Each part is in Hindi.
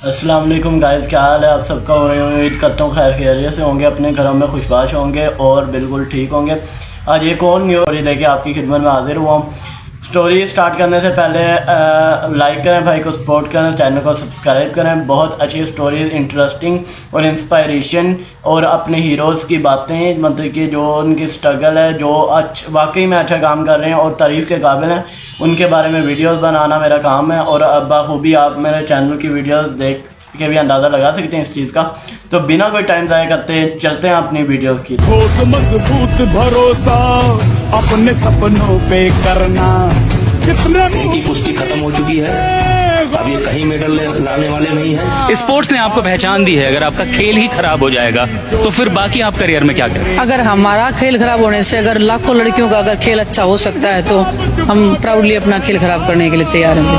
अस्सलाम वालेकुम गाइस, क्या हाल है आप सबका। उम्मीद करता हूँ खैर खैरियत से होंगे, अपने घरों में खुशबाश होंगे और बिल्कुल ठीक होंगे। आज एक और न्यू स्टोरी लेके आपकी खिदमत में हाजिर हुआ हूँ। स्टोरी स्टार्ट करने से पहले लाइक करें, भाई को सपोर्ट करें, चैनल को सब्सक्राइब करें। बहुत अच्छी स्टोरीज, इंटरेस्टिंग और इंस्पायरेशन और अपने हीरोज़ की बातें, मतलब कि जो उनकी स्ट्रगल है, जो वाकई में अच्छा काम कर रहे हैं और तारीफ़ के काबिल हैं, उनके बारे में वीडियोस बनाना मेरा काम है। और बखूबी आप मेरे चैनल की वीडियोस देख के भी अंदाज़ा लगा सकते हैं इस चीज़ का। तो बिना कोई टाइम ज़ाया करते चलते हैं अपनी वीडियोस की। मजबूत भरोसा अपने सपनों पे करना। इनकी कुश्ती खत्म हो चुकी है, अब ये कहीं मेडल लाने वाले नहीं है। स्पोर्ट्स ने आपको पहचान दी है। अगर आपका खेल ही खराब हो जाएगा तो फिर बाकी आप करियर में क्या करें। अगर हमारा खेल खराब होने से अगर लाखों लड़कियों का अगर खेल अच्छा हो सकता है तो हम प्राउडली अपना खेल खराब करने के लिए तैयार हैं जी।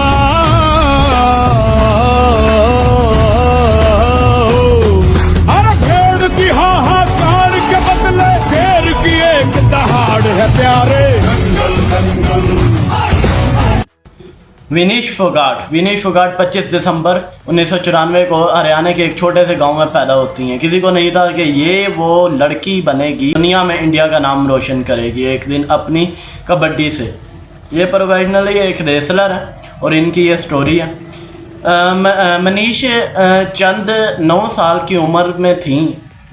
की हाहाकार के बदले शेर की एक दहाड़ है प्यारे। विनीश फोगाट 25 दिसंबर 1994 को हरियाणा के एक छोटे से गांव में पैदा होती हैं। किसी को नहीं था कि ये वो लड़की बनेगी, दुनिया में इंडिया का नाम रोशन करेगी एक दिन अपनी कबड्डी से। ये प्रोफेशनली एक रेसलर है और इनकी ये स्टोरी है। मनीष चंद 9 साल की उम्र में थी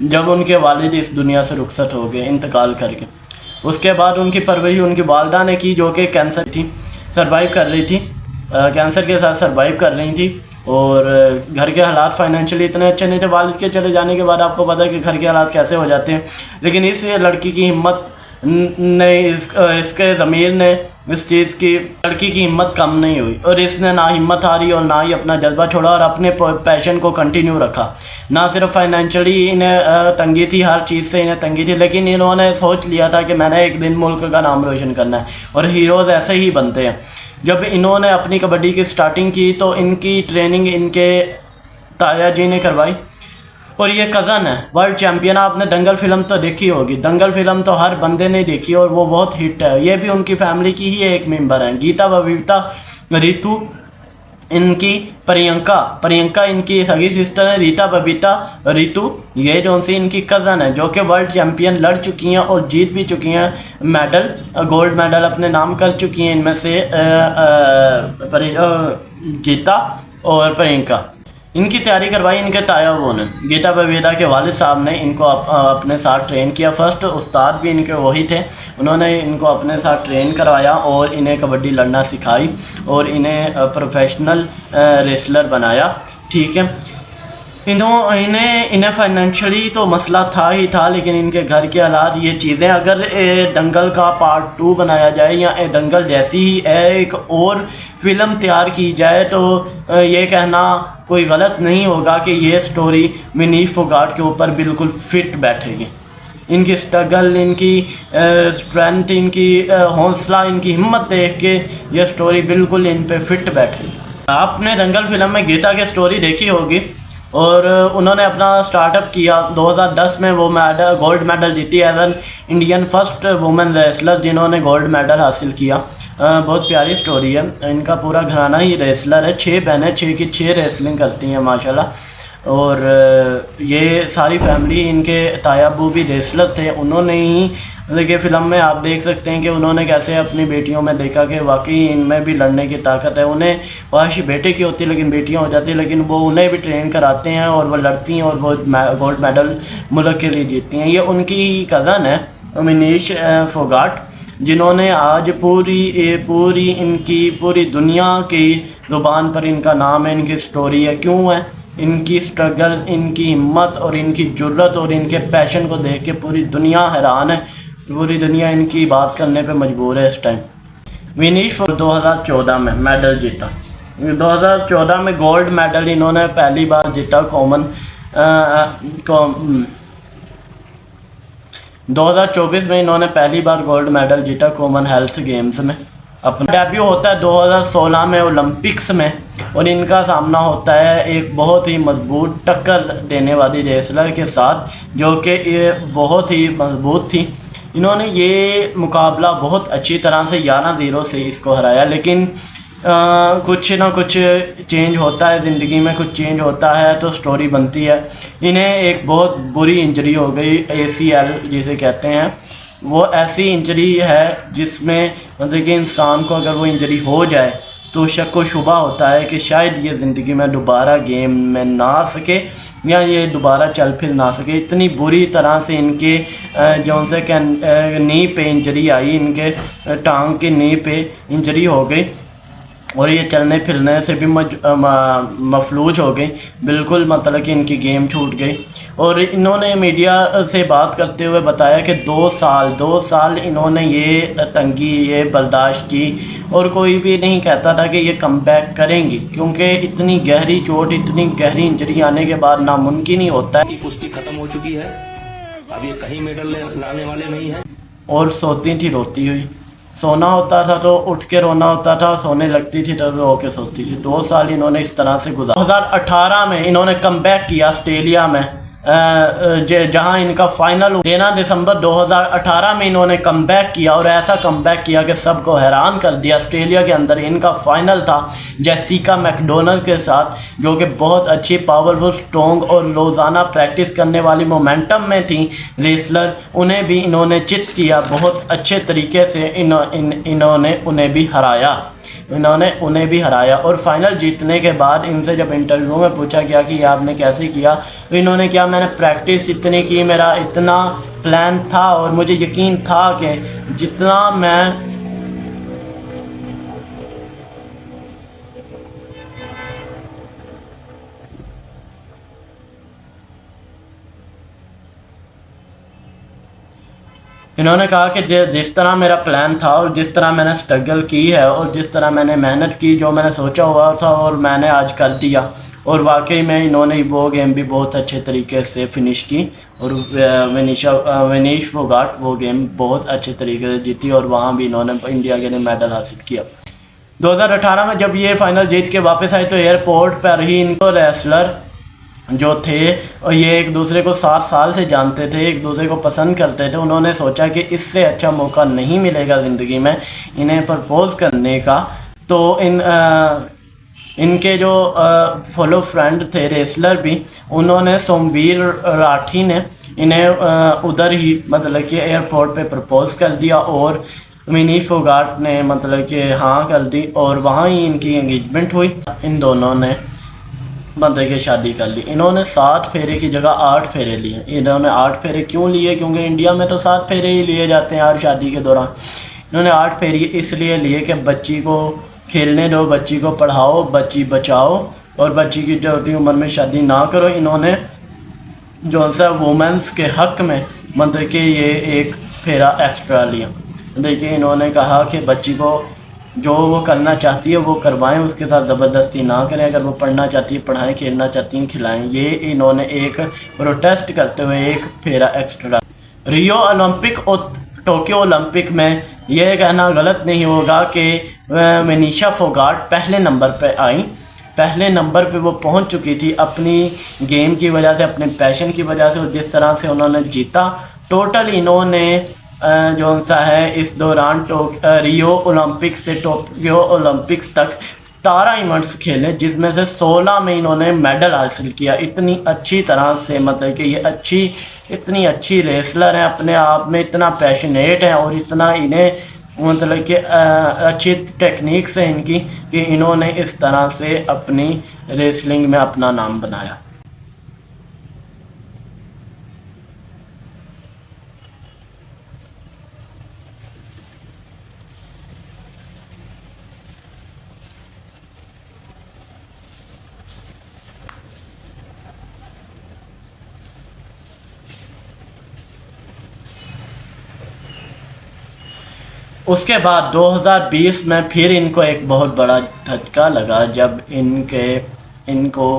जब उनके वालिद इस दुनिया से रुखसत हो गए, इंतकाल करके। उसके बाद उनकी परवरिश उनकी वालदा ने की, जो कि कैंसर थी, सरवाइव कर रही थी, कैंसर के साथ सरवाइव कर रही थी। और घर के हालात फाइनेंशियली इतने अच्छे नहीं थे। वालिद के चले जाने के बाद आपको पता है कि घर के हालात कैसे हो जाते हैं। लेकिन इस लड़की की हिम्मत ने इसके ज़मीर ने इस चीज़ की, लड़की की हिम्मत कम नहीं हुई और इसने ना हिम्मत हारी और ना ही अपना जज्बा छोड़ा और अपने पैशन को कंटिन्यू रखा। ना सिर्फ फाइनेंशियली इन्हें तंगी थी, हर चीज़ से इन्हें तंगी थी, लेकिन इन्होंने सोच लिया था कि मैंने एक दिन मुल्क का नाम रोशन करना है। और हीरोज़ ऐसे ही बनते हैं। जब इन्होंने अपनी कबड्डी की स्टार्टिंग की तो इनकी ट्रेनिंग इनके ताया जी ने करवाई। और ये कज़न है वर्ल्ड चैम्पियन। आपने दंगल फिल्म तो देखी होगी, दंगल फिल्म तो हर बंदे ने देखी और वो बहुत हिट है। ये भी उनकी फैमिली की ही एक मेंबर हैं। गीता बबीता, रितु इनकी, प्रियंका इनकी सगी सिस्टर है। रीता बबीता, रितु ये जो सी इनकी कज़न है, जो कि वर्ल्ड चैम्पियन लड़ चुकी हैं और जीत भी चुकी हैं। मेडल, गोल्ड मेडल अपने नाम कर चुकी हैं। इनमें से गीता और प्रियंका। इनकी तैयारी करवाई इनके ताया वो ने। गीता बबीता के वालिद साहब ने इनको अपने साथ ट्रेन किया। फर्स्ट उस्ताद भी इनके वही थे। उन्होंने इनको अपने साथ ट्रेन करवाया और इन्हें कबड्डी लड़ना सिखाई और इन्हें प्रोफेशनल रेसलर बनाया। ठीक है, इन्हें फाइनेंशियली तो मसला था ही था, लेकिन इनके घर के हालात, ये चीज़ें, अगर दंगल का पार्ट 2 बनाया जाए या दंगल जैसी ही एक और फिल्म तैयार की जाए तो ये कहना कोई गलत नहीं होगा कि ये स्टोरी विनीश फोगाट के ऊपर बिल्कुल फिट बैठेगी। इनकी स्ट्रगल, इनकी स्ट्रेंथ, इनकी हौसला, इनकी हिम्मत देख के ये स्टोरी बिल्कुल इन पे फिट बैठेगी। आपने दंगल फिल्म में गीता की स्टोरी देखी होगी और उन्होंने अपना स्टार्टअप किया 2010 में। वो गोल्ड मेडल जीती as an Indian first women wrestler जिन्होंने गोल्ड मेडल हासिल किया। बहुत प्यारी स्टोरी है। इनका पूरा घराना ही रेसलर है। 6 बहनें, 6 की 6 रेसलिंग करती हैं माशाल्लाह। और ये सारी फैमिली, इनके ताया अब्बू भी रेसलर थे। उन्होंने ही, देखिए फिल्म में आप देख सकते हैं कि उन्होंने कैसे अपनी बेटियों में देखा कि वाकई इनमें भी लड़ने की ताकत है। उन्हें ख्वाहिश बेटे की होती है लेकिन बेटियां हो जाती हैं, लेकिन वो उन्हें भी ट्रेन कराते हैं और वो लड़ती हैं और वो गोल्ड मेडल मुल्क के लिए जीतती हैं। ये उनकी ही कज़न है विनीश फोगाट, जिन्होंने आज पूरी दुनिया की ज़ुबान पर इनका नाम है, इनकी स्टोरी है। क्यों है? इनकी स्ट्रगल, इनकी हिम्मत और इनकी जुर्रत और इनके पैशन को देख के पूरी दुनिया हैरान है। पूरी दुनिया इनकी बात करने पे मजबूर है इस टाइम। विनीश 2014 में मेडल जीता। 2014 में गोल्ड मेडल इन्होंने पहली बार जीता। 2024 में इन्होंने पहली बार गोल्ड मेडल जीता कॉमनवेल्थ गेम्स में। अपना डेब्यू होता है 2016 में ओलंपिक्स में और इनका सामना होता है एक बहुत ही मजबूत टक्कर देने वाली रेसलर के साथ, जो कि ये बहुत ही मजबूत थी। इन्होंने ये मुकाबला बहुत अच्छी तरह से 11-0 से इसको हराया। लेकिन कुछ ना कुछ चेंज होता है ज़िंदगी में, कुछ चेंज होता है तो स्टोरी बनती है। इन्हें एक बहुत बुरी इंजरी हो गई, ACL जिसे कहते हैं। वो ऐसी इंजरी है जिसमें मतलब कि इंसान को अगर वो इंजरी हो जाए तो शक व शुबा होता है कि शायद ये ज़िंदगी में दोबारा गेम में ना आ सके या ये दोबारा चल फिर ना सके। इतनी बुरी तरह से इनके जो से नी पे इंजरी आई, इनके टांग के नी पे इंजरी हो गई और ये चलने फिरने से भी मफलूज हो गई बिल्कुल, मतलब कि इनकी गेम छूट गई। और इन्होंने मीडिया से बात करते हुए बताया कि 2 साल इन्होंने ये तंगी ये बर्दाश्त की और कोई भी नहीं कहता था कि ये कम बैक करेंगी, क्योंकि इतनी गहरी चोट, इतनी गहरी इंजरी आने के बाद नामुमकिन ही होता है। की कुश्ती खत्म हो चुकी है, अब ये कहीं मेडल लाने वाले नहीं हैं। और सोती थी रोती हुई, सोना होता था तो उठ के रोना होता था, सोने लगती थी तो रो के सोती थी। 2 साल इन्होंने इस तरह से गुजारा। 2018 में इन्होंने कमबैक किया ऑस्ट्रेलिया में, जहां इनका फाइनल 13 दिसंबर 2018 में इन्होंने कमबैक किया और ऐसा कमबैक किया कि सबको हैरान कर दिया। ऑस्ट्रेलिया के अंदर इनका फाइनल था जेसिका मैकडोनाल्ड के साथ, जो कि बहुत अच्छी पावरफुल स्ट्रॉन्ग और रोज़ाना प्रैक्टिस करने वाली मोमेंटम में थी रेसलर। उन्हें भी इन्होंने चिट किया बहुत अच्छे तरीके से। इन्होंने उन्हें भी हराया और फाइनल जीतने के बाद इनसे जब इंटरव्यू में पूछा गया कि ये आपने कैसे किया, तो इन्होंने क्या, मैंने प्रैक्टिस इतनी की, मेरा इतना प्लान था और मुझे यकीन था कि जितना मैं इन्होंने कहा कि जिस तरह मेरा प्लान था और जिस तरह मैंने स्ट्रगल की है और जिस तरह मैंने मेहनत की, जो मैंने सोचा हुआ था और मैंने आज कर दिया। और वाकई में इन्होंने वो गेम भी बहुत अच्छे तरीके से फिनिश की और विनीश फोगाट वो गेम बहुत अच्छे तरीके से जीती और वहाँ भी इन्होंने इंडिया के लिए मेडल हासिल किया। 2018 में जब ये फाइनल जीत के वापस आए तो एयरपोर्ट पर ही इनको रेसलर जो थे और ये एक दूसरे को 7 साल से जानते थे, एक दूसरे को पसंद करते थे। उन्होंने सोचा कि इससे अच्छा मौका नहीं मिलेगा ज़िंदगी में इन्हें प्रपोज़ करने का। तो इनके जो फॉलो फ्रेंड थे रेसलर भी, उन्होंने सोमवीर राठी ने इन्हें उधर ही मतलब कि एयरपोर्ट पे प्रपोज़ कर दिया और विनीश फोगाट ने मतलब कि हाँ कर दी और वहाँ ही इनकी एंगेजमेंट हुई। इन दोनों ने मतलब कि शादी कर ली। इन्होंने 7 फेरे की जगह 8 फेरे लिए। इन्होंने 8 फेरे क्यों लिए? क्योंकि इंडिया में तो 7 फेरे ही लिए जाते हैं हर शादी के दौरान। इन्होंने 8 फेरे इसलिए लिए कि बच्ची को खेलने दो, बच्ची को पढ़ाओ, बच्ची बचाओ और बच्ची की छोटी उम्र में शादी ना करो। इन्होंने जो सा वुमेंस के हक़ में मतलब कि ये एक फेरा एक्स्ट्रा लिया। देखिए इन्होंने कहा कि बच्ची को जो वो करना चाहती है वो करवाएं, उसके साथ ज़बरदस्ती ना करें। अगर वो पढ़ना चाहती है पढ़ाएं, खेलना चाहती हैं खिलाएं। ये इन्होंने एक प्रोटेस्ट करते हुए एक फेरा एक्स्ट्रा। रियो ओलंपिक और टोक्यो ओलंपिक में ये कहना गलत नहीं होगा कि विनीशा फोगाट पहले नंबर पे आई। पहले नंबर पे वो पहुंच चुकी थी अपनी गेम की वजह से, अपने पैशन की वजह से और जिस तरह से उन्होंने जीता। टोटल इन्होंने जो सा है इस दौरान रियो ओलंपिक से टोक्यो ओलंपिक्स तक 17 इवेंट्स खेले, जिसमें से 16 में इन्होंने मेडल हासिल किया। इतनी अच्छी तरह से मतलब कि ये इतनी अच्छी रेसलर हैं, अपने आप में इतना पैशनेट हैं और इतना इन्हें मतलब कि अच्छी टेक्निक्स है इनकी कि इन्होंने इस तरह से अपनी रेसलिंग में अपना नाम बनाया। उसके बाद 2020 में फिर इनको एक बहुत बड़ा झटका लगा जब इनको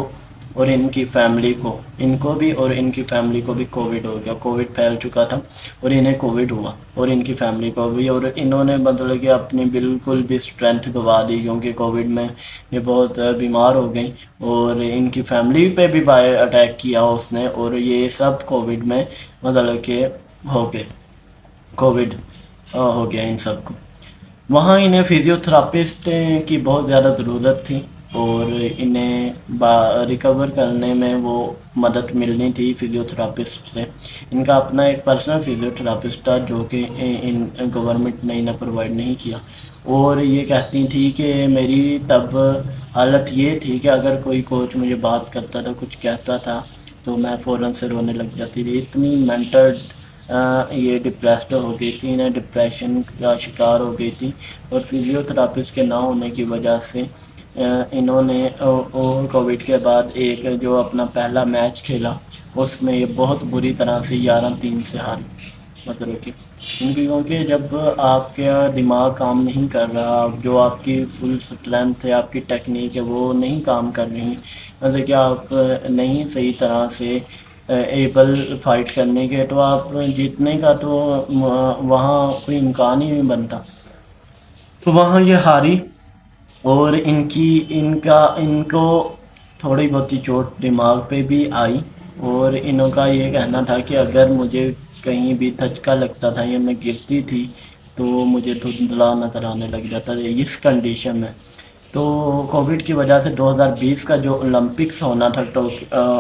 और इनकी फैमिली को, इनको भी और इनकी फैमिली को भी कोविड हो गया। कोविड फैल चुका था और इन्हें कोविड हुआ और इनकी फैमिली को भी, और इन्होंने मतलब कि अपनी बिल्कुल भी स्ट्रेंथ गंवा दी क्योंकि कोविड में ये बहुत बीमार हो गई और इनकी फैमिली पे भी अटैक किया उसने और ये सब कोविड में मतलब कि हो गए, कोविड हो गया इन सबको। वहाँ इन्हें फिजियोथेरापिस्ट की बहुत ज़्यादा ज़रूरत थी और इन्हें रिकवर करने में वो मदद मिलनी थी फिजियोथेरापिस्ट से। इनका अपना एक पर्सनल फिजियोथेरापिस्ट था जो कि इन गवर्नमेंट ने इन्हें प्रोवाइड नहीं किया। और ये कहती थी कि मेरी तब हालत ये थी कि अगर कोई कोच मुझे बात करता था, कुछ कहता था, तो मैं फ़ौरन से रोने लग जाती थी। इतनी मेंटल ये डिप्रेस्ड हो गई थी, इन्हें डिप्रेशन का शिकार हो गई थी। और फिजियोथेरापिस्ट के ना होने की वजह से इन्होंने कोविड के बाद एक जो अपना पहला मैच खेला उसमें ये बहुत बुरी तरह से 11-3 से हारी। मतलब कि क्योंकि जब आपका दिमाग काम नहीं कर रहा, जो आपकी फुल स्ट्रेंथ है, आपकी टेक्निक है, वो नहीं काम कर रही, मतलब कि आप नहीं सही तरह से एबल फाइट करने के, तो आप जीतने का तो वहाँ कोई इम्कान ही नहीं बनता। तो वहाँ ये हारी और इनको थोड़ी बहुत ही चोट दिमाग पे भी आई। और इनका ये कहना था कि अगर मुझे कहीं भी धचका लगता था या मैं गिरती थी तो मुझे धुंधला नजर आने लग जाता था इस कंडीशन में। तो कोविड की वजह से 2020 का जो ओलंपिक्स होना था,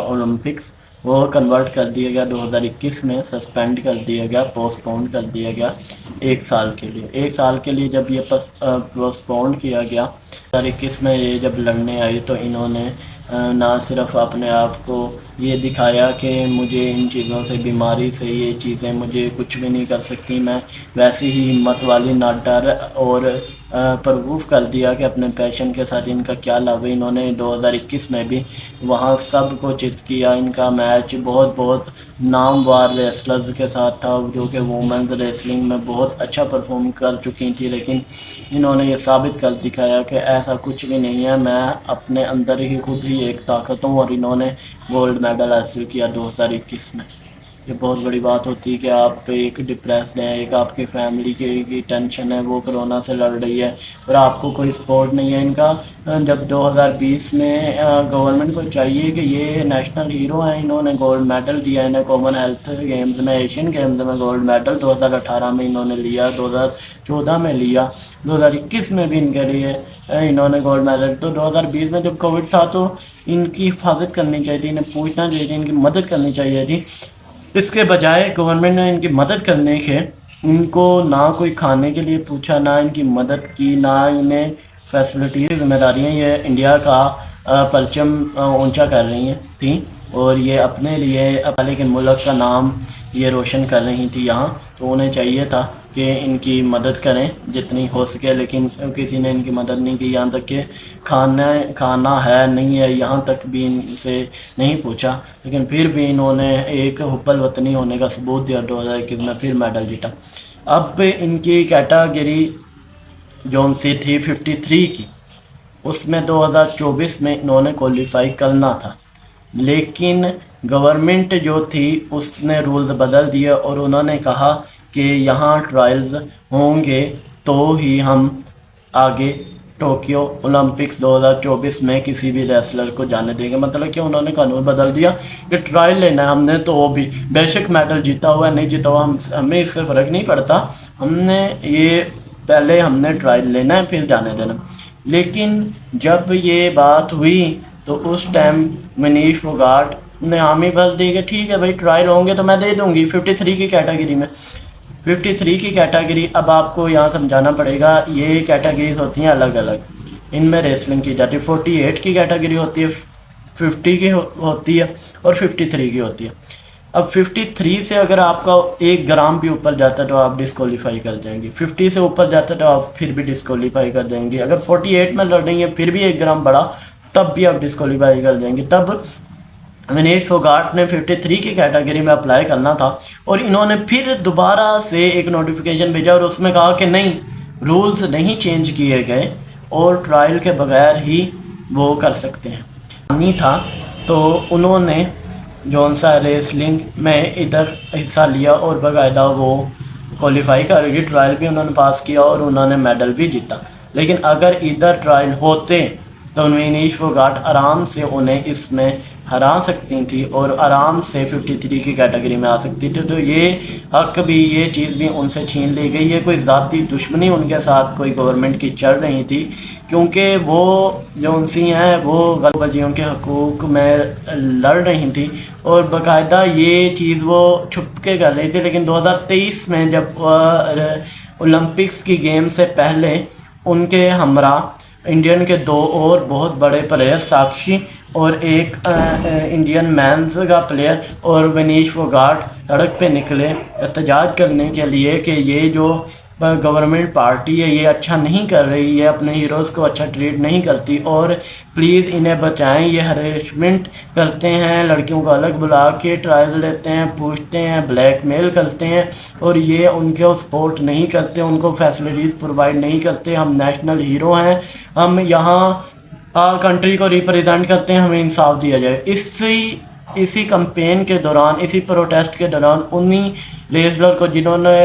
ओलंपिक्स, वो कन्वर्ट कर दिया गया 2021 में, सस्पेंड कर दिया गया, पोस्टपोन कर दिया गया 1 साल के लिए। 1 साल के लिए जब ये पोस्टपोन किया गया 2021 में, ये जब लड़ने आई तो इन्होंने ना सिर्फ अपने आप को ये दिखाया कि मुझे इन चीज़ों से, बीमारी से, ये चीज़ें मुझे कुछ भी नहीं कर सकती, मैं वैसी ही हिम्मत वाली, ना डर, और प्रूफ कर दिया कि अपने पैशन के साथ इनका क्या लाभ है। इन्होंने 2021 में भी वहाँ सब को चित किया। इनका मैच बहुत नामवार रेसलर्स के साथ था जो कि वुमेन्स रेसलिंग में बहुत अच्छा परफॉर्म कर चुकी थी, लेकिन इन्होंने ये साबित कर दिखाया कि ऐसा कुछ भी नहीं है, मैं अपने अंदर ही खुद ही एक ताकत हूँ। और इन्होंने गोल्ड मेडल हासिल किया 2021 में। ये बहुत बड़ी बात होती है कि आप एक डिप्रेस्ड हैं, एक आपकी फैमिली की टेंशन है, वो कोरोना से लड़ रही है और आपको कोई सपोर्ट नहीं है इनका। जब 2020 में गवर्नमेंट को चाहिए कि ये नेशनल हीरो हैं, इन्होंने गोल्ड मेडल दिया, इन्हें कॉमनवेल्थ गेम्स में, एशियन गेम्स में गोल्ड मेडल 2018 में इन्होंने लिया, 2014 में लिया, 2021 में भी इनके लिए इन्होंने गोल्ड मेडल। तो 2020 में जब कोविड था तो इनकी हिफाजत करनी चाहिए थी, इन्हें पूछना चाहिए थी, इनकी मदद करनी चाहिए थी। इसके बजाय गवर्नमेंट ने इनकी मदद करने के, इनको ना कोई खाने के लिए पूछा, ना इनकी मदद की, ना इन्हें फैसिलिटी। जिम्मेदारियाँ ये इंडिया का परचम ऊंचा कर रही हैं थी और ये अपने लिए लेकिन मुल्क का नाम ये रोशन कर रही थी यहाँ। तो उन्हें चाहिए था कि इनकी मदद करें जितनी हो सके, लेकिन किसी ने इनकी मदद नहीं की। यहाँ तक कि खाना है नहीं है यहाँ तक भी इनसे नहीं पूछा, लेकिन फिर भी इन्होंने एक हुब्बल वतनी होने का सबूत दिया। 2021 में फिर मेडल जीता। अब इनकी कैटेगरी जो सी थी 53 की, उसमें 2024 में इन्होंने क्वालिफाई करना था, लेकिन गवर्नमेंट जो थी उसने रूल्स बदल दिए और उन्होंने कहा कि यहाँ ट्रायल्स होंगे तो ही हम आगे टोक्यो ओलंपिक्स 2024 में किसी भी रेसलर को जाने देंगे। मतलब कि उन्होंने कानून बदल दिया कि ट्रायल लेना है हमने, तो वो भी बेशक मेडल जीता हुआ है नहीं जीता हुआ हमें इससे फ़र्क नहीं पड़ता, हमने ये पहले हमने ट्रायल लेना है फिर जाने देना। लेकिन जब ये बात हुई तो उस टाइम मनीष फोगाट ने हामी भर दी कि ठीक है भाई ट्रायल होंगे तो मैं दे दूंगी 53 की कैटेगरी में। 53 की कैटेगरी, अब आपको यहाँ समझाना पड़ेगा, ये कैटेगरीज होती हैं अलग अलग, इनमें रेसलिंग की जाती है। 48 की कैटेगरी होती है, 50 की होती है और 53 की होती है। अब 53 से अगर आपका 1 ग्राम भी ऊपर जाता है तो आप डिस्क्वालीफाई कर जाएंगे, 50 से ऊपर जाता है तो आप फिर भी डिस्क्वालीफाई कर देंगे, अगर 48 में लड़ रही है फिर भी 1 ग्राम बढ़ा तब भी आप डिस्क्वालीफाई कर देंगे। तब मनीष फोगाट ने 53 की कैटेगरी में अप्लाई करना था और इन्होंने फिर दोबारा से एक नोटिफिकेशन भेजा और उसमें कहा कि नहीं, रूल्स नहीं चेंज किए गए और ट्रायल के बगैर ही वो कर सकते हैं। नहीं था तो उन्होंने जौन सा रेसलिंग में इधर हिस्सा लिया और बाकायदा वो क्वालिफाई कर गई, ट्रायल भी उन्होंने पास किया और उन्होंने मेडल भी जीता। लेकिन अगर इधर ट्रायल होते तो विनेश फोगाट आराम से उन्हें इसमें हरा सकती थी और आराम से 53 की कैटेगरी में आ सकती थी। तो ये हक भी, ये चीज़ भी उनसे छीन ली गई है। कोई ज़ाती दुश्मनी उनके साथ कोई गवर्नमेंट की चल रही थी, क्योंकि वो जो उनसी हैं वो गलबजियों के हकूक़ में लड़ रही थी और बाकायदा ये चीज़ वो छुप के कर रही थी। लेकिन 2023 में जब ओलंपिक्स की गेम से पहले उनके हमरा इंडियन के 2 और बहुत बड़े प्लेयर, साक्षी और एक इंडियन मैंस का प्लेयर और विनेश फोगाट सड़क पे निकले एहतजाज करने के लिए कि ये जो गवर्नमेंट पार्टी है ये अच्छा नहीं कर रही है, अपने हीरोज़ को अच्छा ट्रीट नहीं करती और प्लीज़ इन्हें बचाएं। ये हरेसमेंट करते हैं, लड़कियों को अलग बुला के ट्रायल लेते हैं, पूछते हैं, ब्लैकमेल करते हैं और ये उनको सपोर्ट नहीं करते, उनको फैसिलिटीज़ प्रोवाइड नहीं करते। हम नेशनल हीरो हैं, हम यहाँ कंट्री को रिप्रेजेंट करते हैं, हमें इंसाफ दिया जाए। इसी कैंपेन के दौरान, इसी प्रोटेस्ट के दौरान उन्हीं रेसलर को जिन्होंने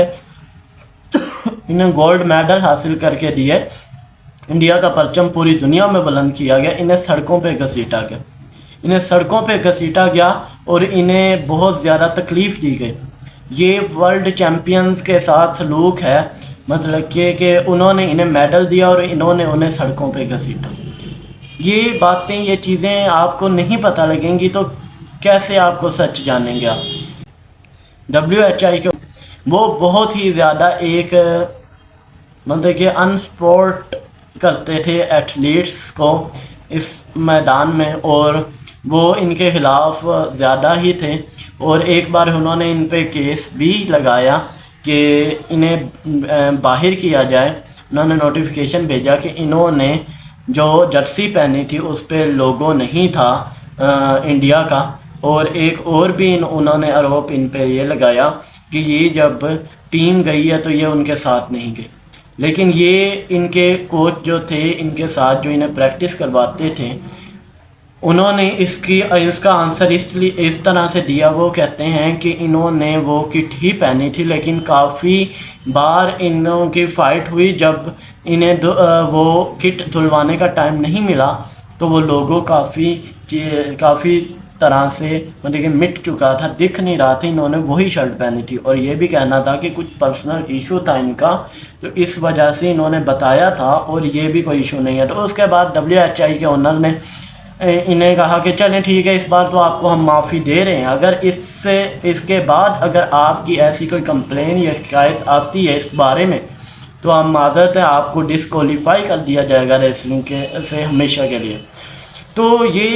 इन्हें गोल्ड मेडल हासिल करके दिए, इंडिया का परचम पूरी दुनिया में बुलंद किया गया, इन्हें सड़कों पे घसीटा गया और इन्हें बहुत ज़्यादा तकलीफ़ दी गई। ये वर्ल्ड चैम्पियंस के साथ सलूक है, मतलब कि उन्होंने इन्हें मेडल दिया और इन्होंने उन्हें सड़कों पे घसीटा। ये बातें, ये चीज़ें आपको नहीं पता लगेंगी तो कैसे आपको सच जानेंगे आप। WHI के वो बहुत ही ज़्यादा एक मतलब कि अनसपोर्ट करते थे एथलीट्स को इस मैदान में और वो इनके ख़िलाफ़ ज़्यादा ही थे और एक बार उन्होंने इन पे केस भी लगाया कि इन्हें बाहर किया जाए। उन्होंने नोटिफिकेशन भेजा कि इन्होंने जो जर्सी पहनी थी उस पर लोगो नहीं था इंडिया का और एक और भी उन्होंने आरोप इन पे ये लगाया कि ये जब टीम गई है तो ये उनके साथ नहीं गई। लेकिन ये इनके कोच जो थे, इनके साथ जो इन्हें प्रैक्टिस करवाते थे, उन्होंने इसका आंसर इसलिए इस तरह से दिया। वो कहते हैं कि इन्होंने वो किट ही पहनी थी, लेकिन काफ़ी बार इन्हों की फ़ाइट हुई, जब इन्हें वो किट धुलवाने का टाइम नहीं मिला तो वो लोगों काफ़ी तरह से मतलब कि मिट चुका था, दिख नहीं रहा था। इन्होंने वही शर्ट पहनी थी और ये भी कहना था कि कुछ पर्सनल इशू था इनका, तो इस वजह से इन्होंने बताया था और ये भी कोई इशू नहीं है। तो उसके बाद WHI के ओनर ने इन्हें कहा कि चलें ठीक है, इस बार तो आपको हम माफ़ी दे रहे हैं, अगर इसके बाद अगर आपकी ऐसी कोई कंप्लेन या शिकायत आती है इस बारे में तो हम माज़रत है आपको डिस्क्वालीफाई कर दिया जाएगा रेसलिंग के से हमेशा के लिए। तो ये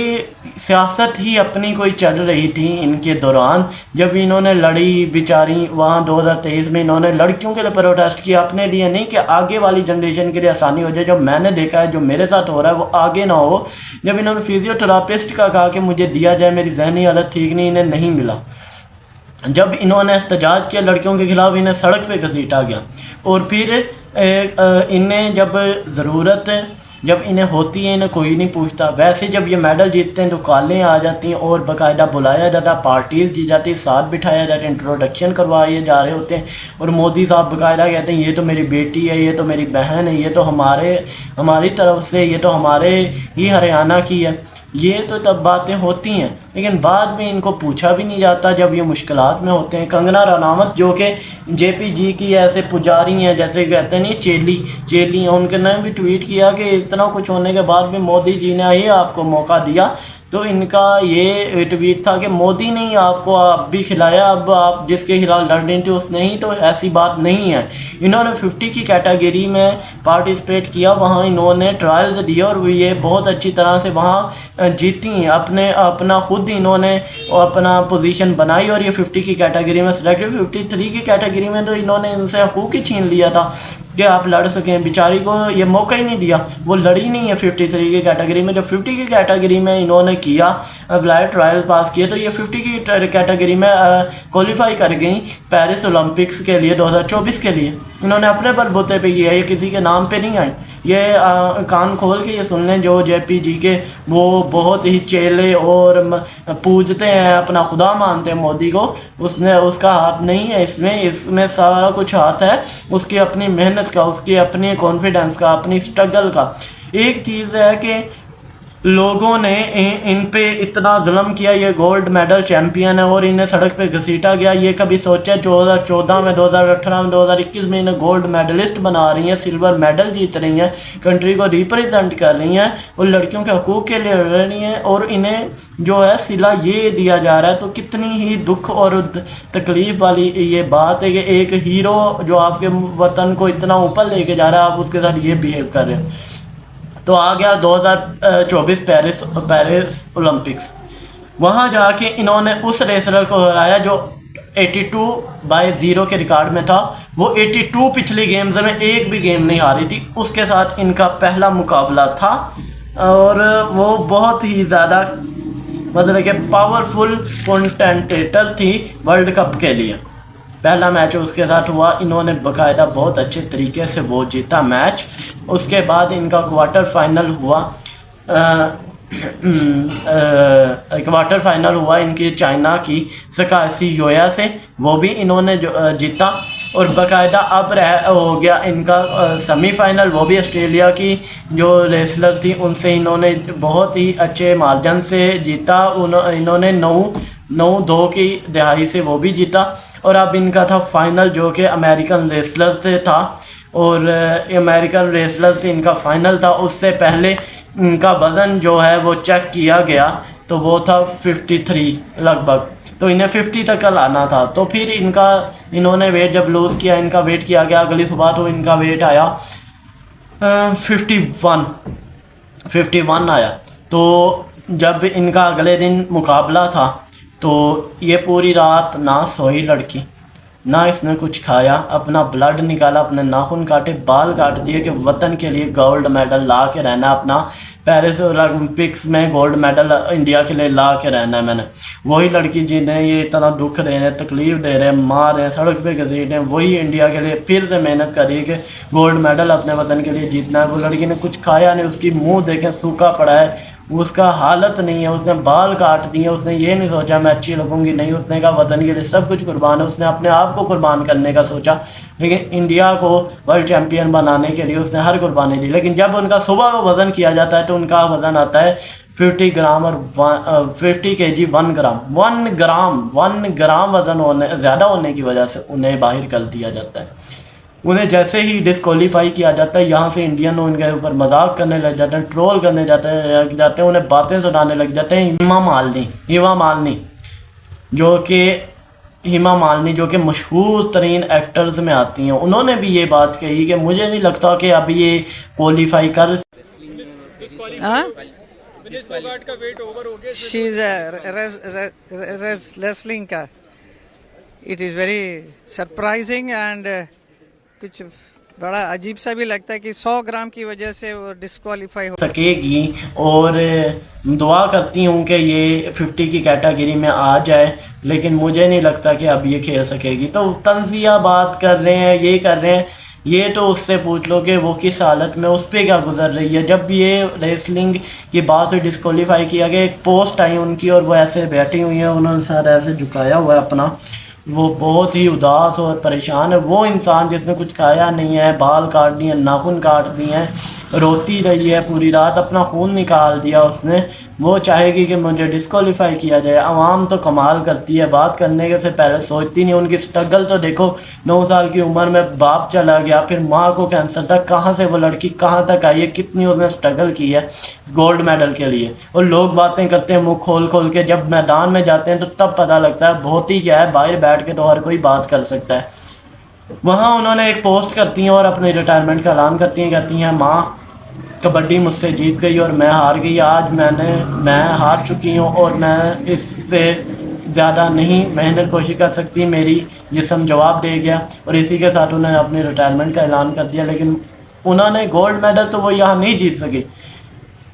सियासत ही अपनी कोई चल रही थी इनके दौरान, जब इन्होंने लड़ी बेचारी वहाँ 2023 में इन्होंने लड़कियों के लिए प्रोटेस्ट किया, अपने लिए नहीं कि आगे वाली जनरेशन के लिए आसानी हो जाए। जो मैंने देखा है, जो मेरे साथ हो रहा है वो आगे ना हो। जब इन्होंने फिजियोथेरापिस्ट का कहा कि मुझे दिया जाए, मेरी जहनी हालत ठीक नहीं, इन्हें नहीं मिला। जब इन्होंने एहतजाज किया लड़कियों के ख़िलाफ़, इन्हें सड़क पे घसीटा गया और फिर इन्हें जब इन्हें होती है इन्हें कोई नहीं पूछता। वैसे जब ये मेडल जीतते हैं तो कॉलें आ जाती हैं और बाकायदा बुलाया जाता, पार्टीज़ दी जाती, साथ बिठाया जाता, इंट्रोडक्शन करवाए जा रहे होते हैं और मोदी साहब बाकायदा कहते हैं ये तो मेरी बेटी है, ये तो मेरी बहन है, ये तो हमारी तरफ से, ये तो हमारे ही हरियाणा की है। ये तो तब बातें होती हैं, लेकिन बाद में इनको पूछा भी नहीं जाता जब ये मुश्किलात में होते हैं। कंगना रनावत जो कि JPG की ऐसे पुजारी हैं, जैसे कहते नहीं चेली हैं, उनके ने भी ट्वीट किया कि इतना कुछ होने के बाद भी मोदी जी ने ही आपको मौका दिया। तो इनका ये ट्वीट था कि मोदी ने ही आपको आप भी खिलाया, अब आप जिसके खिलाफ लड़ रहे थे उसने ही, तो ऐसी बात नहीं है। इन्होंने 50 की कैटेगरी में पार्टिसिपेट किया, वहाँ इन्होंने ट्रायल्स दिए और ये बहुत अच्छी तरह से वहाँ जीती, अपना खुद इन्होंने अपना पोजीशन बनाई और ये 50 की कैटेगरी में सिलेक्ट। 53 की कैटेगरी में तो इन्होंने इनसे हकूक़ ही छीन लिया था कि आप लड़ सकें, बेचारी को ये मौका ही नहीं दिया, वो लड़ी नहीं है 53 की कैटेगरी में। जब 50 की कैटेगरी में इन्होंने किया, अप्लाई ट्रायल पास किए, तो ये 50 की कैटेगरी में क्वालिफाई कर गई पेरिस ओलंपिक्स के लिए 2024 के लिए। इन्होंने अपने बलबूते पे किया, ये किसी के नाम पे नहीं आई। ये कान खोल के ये सुन लें, जो JPG के वो बहुत ही चेले और पूजते हैं, अपना खुदा मानते हैं मोदी को, उसका हाथ नहीं है इसमें सारा कुछ हाथ है उसकी अपनी मेहनत का, उसकी अपनी कॉन्फिडेंस का, अपनी स्ट्रगल का। एक चीज़ है कि लोगों ने इन पे इतना जुल्म किया, ये गोल्ड मेडल चैम्पियन है और इन्हें सड़क पे घसीटा गया। ये कभी सोचा 2014 में, 2018 में, 2021 में इन्हें गोल्ड मेडलिस्ट बना रही हैं, सिल्वर मेडल जीत रही हैं, कंट्री को रिप्रेजेंट कर रही हैं और लड़कियों के हकूक़ के लिए लड़ रही हैं, और इन्हें जो है सिला ये दिया जा रहा है। तो कितनी ही दुख और तकलीफ़ वाली ये बात है कि एक हीरो जो आपके वतन को इतना ऊपर लेके जा रहा है, आप उसके साथ ये बिहेव कर रहे हैं। तो आ गया 2024 पेरिस ओलंपिक्स। वहाँ जाके इन्होंने उस रेसलर को हराया जो 82-0 के रिकॉर्ड में था। वो 82 पिछली गेम्स में एक भी गेम नहीं हारी थी। उसके साथ इनका पहला मुकाबला था और वो बहुत ही ज़्यादा मतलब कि पावरफुल कंटेंटेटर थी वर्ल्ड कप के लिए। पहला मैच उसके साथ हुआ, इन्होंने बाकायदा बहुत अच्छे तरीके से वो जीता मैच। उसके बाद इनका क्वार्टर फाइनल हुआ, क्वार्टर फाइनल हुआ इनकी चाइना की सकासी योया से, वो भी इन्होंने जीता। और बाकायदा अब हो गया इनका सेमीफाइनल, वो भी ऑस्ट्रेलिया की जो रेसलर थी उनसे इन्होंने बहुत ही अच्छे मार्जिन से जीता। इन्होंने 9-2 की दहाई से वो भी जीता। और अब इनका था फाइनल जो कि अमेरिकन रेसलर से था, और अमेरिकन रेसलर से इनका फाइनल था। उससे पहले इनका वज़न जो है वो चेक किया गया तो वो था 53 लगभग, तो इन्हें 50 तक लाना था। तो फिर इन्होंने वेट जब लूज़ किया, इनका वेट किया गया अगली सुबह, तो इनका वेट आया 51 आया। तो जब इनका अगले दिन मुकाबला था तो ये पूरी रात ना सोई लड़की, ना इसने कुछ खाया, अपना ब्लड निकाला, अपने नाखून काटे, बाल काट दिए कि वतन के लिए गोल्ड मेडल ला के रहना, अपना पेरिस ओलंपिक्स में गोल्ड मेडल इंडिया के लिए ला के रहना है मैंने। वही लड़की जिन्हें ये इतना दुख दे रहे हैं, तकलीफ़ दे रहे हैं, मार रहे हैं, सड़क पे घसीट रहे हैं, वही इंडिया के लिए फिर से मेहनत कर रही है कि गोल्ड मेडल अपने वतन के लिए जीतना है। वो लड़की ने कुछ खाया नहीं, उसकी मुँह देखें सूखा पड़ा है, उसका हालत नहीं है, उसने बाल काट दिए। उसने ये नहीं सोचा मैं अच्छी लगूंगी, नहीं, उसने कहा वतन के लिए सब कुछ कुर्बान है। उसने अपने आप को कुर्बान करने का सोचा, लेकिन इंडिया को वर्ल्ड चैम्पियन बनाने के लिए उसने हर कुर्बानी दी। लेकिन जब उनका सुबह को वज़न किया जाता है तो उनका वज़न आता है 50 ग्राम और 50 kg 1 ग्राम 1 ग्राम वज़न ज़्यादा होने की वजह से उन्हें बाहर कर दिया जाता है। उन्हें जैसे ही डिस्क्वालीफाई किया जाता है, यहाँ से इंडियन उनके ऊपर मजाक करने लग जाते हैं, ट्रोल करने जाते हैं, उन्हें बातें सुनाने लग जाते हैं। हिमा मालिनी जो कि मशहूर तरीन एक्टर्स में आती हैं, उन्होंने भी ये बात कही कि मुझे नहीं लगता कि अभी ये क्वालीफाई कर। रेसलिंग का it is very surprising and कुछ बड़ा अजीब सा भी लगता है कि 100 ग्राम की वजह से वो डिस्क्वालीफाई हो सकेगी। और दुआ करती हूँ कि ये 50 की कैटेगरी में आ जाए, लेकिन मुझे नहीं लगता कि अब ये खेल सकेगी। तो तंजिया बात कर रहे हैं, ये कर रहे हैं, ये तो उससे पूछ लो कि वो किस हालत में, उस पर क्या गुजर रही है। जब ये रेसलिंग की बात हुई, डिस्क्वालीफाई किया गया, एक पोस्ट आई उनकी और वो ऐसे बैठी हुई है, उन्होंने सर ऐसे झुकाया हुआ है अपना, वो बहुत ही उदास और परेशान है। वो इंसान जिसने कुछ खाया नहीं है, बाल काट दिए, नाखून काट दिए हैं, रोती रही है पूरी रात, अपना खून निकाल दिया उसने, वो चाहेगी कि मुझे डिस्क्वालीफाई किया जाए। आवाम तो कमाल करती है, बात करने के से पहले सोचती नहीं। उनकी स्ट्रगल तो देखो, 9 साल की उम्र में बाप चला गया, फिर माँ को कैंसर था, कहाँ से वो लड़की कहाँ तक आई है, कितनी उसने स्ट्रगल की है गोल्ड मेडल के लिए। और लोग बातें करते हैं मुँह खोल खोल के, जब मैदान में जाते हैं तो तब पता लगता है बहुत ही क्या है। बाहर बैठ के तो हर कोई बात कर सकता है। वहाँ उन्होंने एक पोस्ट करती हैं और अपने रिटायरमेंट का ऐलान करती हैं, कहती हैं माँ कबड्डी मुझसे जीत गई और मैं हार गई, आज मैं हार चुकी हूँ और मैं इससे ज़्यादा नहीं मेहनत कोशिश कर सकती, मेरी जिस्म जवाब दे गया। और इसी के साथ उन्होंने अपने रिटायरमेंट का ऐलान कर दिया। लेकिन उन्होंने गोल्ड मेडल तो वो यहाँ नहीं जीत सकी,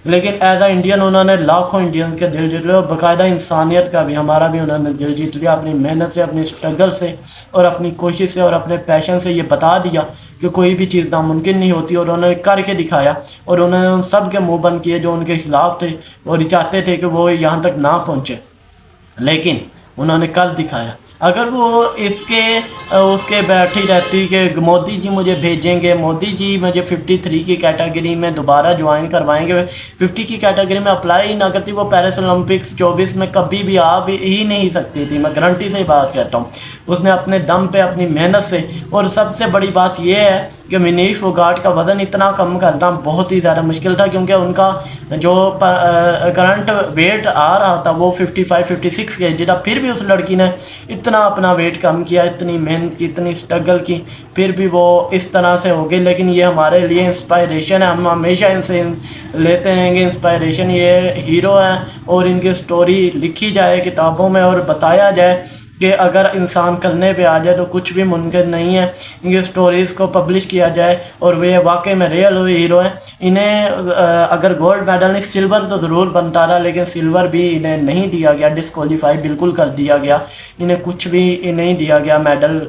लेकिन एज आ इंडियन उन्होंने लाखों इंडियंस के दिल जीत लिया और बाकायदा इंसानियत का भी, हमारा भी उन्होंने दिल जीत लिया अपनी मेहनत से, अपनी स्ट्रगल से और अपनी कोशिश से और अपने पैशन से। ये बता दिया कि कोई भी चीज़ नामुमकिन नहीं होती और उन्होंने करके दिखाया। और उन्होंने उन सब के मुँह बंद किए जो उनके खिलाफ थे और चाहते थे कि वो यहाँ तक ना पहुँचे, लेकिन उन्होंने कर दिखाया। अगर वो इसके उसके बैठी रहती कि मोदी जी मुझे भेजेंगे, मोदी जी मुझे 53 की कैटेगरी में दोबारा ज्वाइन करवाएंगे, 50 की कैटेगरी में अप्लाई ही ना करती, वो पेरिस ओलंपिक्स 24 में कभी भी आ भी ही नहीं सकती थी। मैं गारंटी से बात कहता हूँ। उसने अपने दम पे, अपनी मेहनत से, और सबसे बड़ी बात यह है कि विनेश फोगाट का वज़न इतना कम करना बहुत ही ज़्यादा मुश्किल था, क्योंकि उनका जो करंट वेट आ रहा था वो 55-56 के था। फिर भी उस लड़की ने इतना अपना वेट कम किया, इतनी मेहनत की, इतनी स्ट्रगल की, फिर भी वो इस तरह से हो गई। लेकिन ये हमारे लिए इंस्पायरेशन है, हम हमेशा इनसे लेते रहेंगे इंस्पायरेशन। ये हीरो हैं और इनकी स्टोरी लिखी जाए किताबों में और बताया जाए कि अगर इंसान करने पे आ जाए तो कुछ भी मुमकिन नहीं है। इनकी स्टोरीज़ को पब्लिश किया जाए और वे वाकई में रियल हुए हीरो हैं। इन्हें अगर गोल्ड मेडल नहीं, सिल्वर तो ज़रूर बनता रहा, लेकिन सिल्वर भी इन्हें नहीं दिया गया, डिस्क्वालीफाई बिल्कुल कर दिया गया। इन्हें कुछ भी नहीं दिया गया मेडल।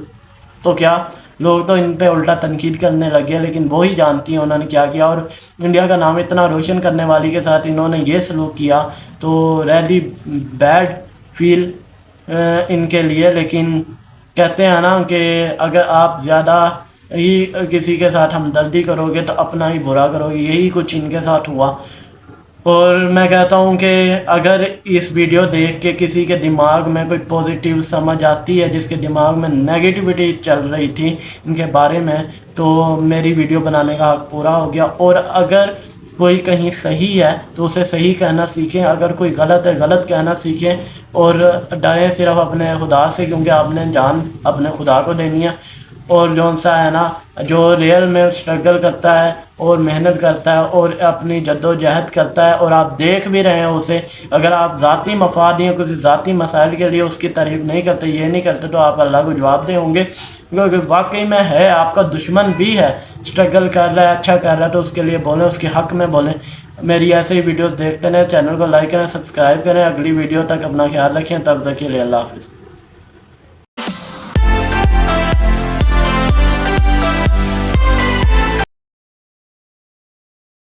तो क्या लोग तो इन पे उल्टा तनकीद करने लगे, लेकिन वो ही जानती हैं उन्होंने क्या किया। और इंडिया का नाम इतना रोशन करने वाली के साथ इन्होंने ये सलूक किया तो रियली बैड फील इनके लिए। लेकिन कहते हैं ना कि अगर आप ज़्यादा ही किसी के साथ हमदर्दी करोगे तो अपना ही बुरा करोगे, यही कुछ इनके साथ हुआ। और मैं कहता हूँ कि अगर इस वीडियो देख के किसी के दिमाग में कोई पॉजिटिव समझ आती है, जिसके दिमाग में नेगेटिविटी चल रही थी इनके बारे में, तो मेरी वीडियो बनाने का हक पूरा हो गया। और अगर कोई कहीं सही है तो उसे सही कहना सीखें, अगर कोई गलत है गलत कहना सीखें, और डरें सिर्फ अपने खुदा से, क्योंकि आपने जान अपने खुदा को देनी है। और जौन सा है ना, जो रियल में स्ट्रगल करता है और मेहनत करता है और अपनी जद्दोजहद करता है, और आप देख भी रहे हैं उसे, अगर आप ज़ाती मफाद या किसी ज़ाती मसाइल के लिए उसकी तारीफ़ नहीं करते, ये नहीं करते, तो आप अल्लाह को जवाब दे होंगे। क्योंकि वाकई में है, आपका दुश्मन भी है, स्ट्रगल कर रहा है, अच्छा कर रहा है, तो उसके लिए बोलें, उसके हक़ में बोलें। मेरी ऐसे ही वीडियोस देखते रहें, चैनल को लाइक करें, सब्सक्राइब करें। अगली वीडियो तक अपना ख्याल रखें, तब तक के लिए अल्लाह हाफ़िज़।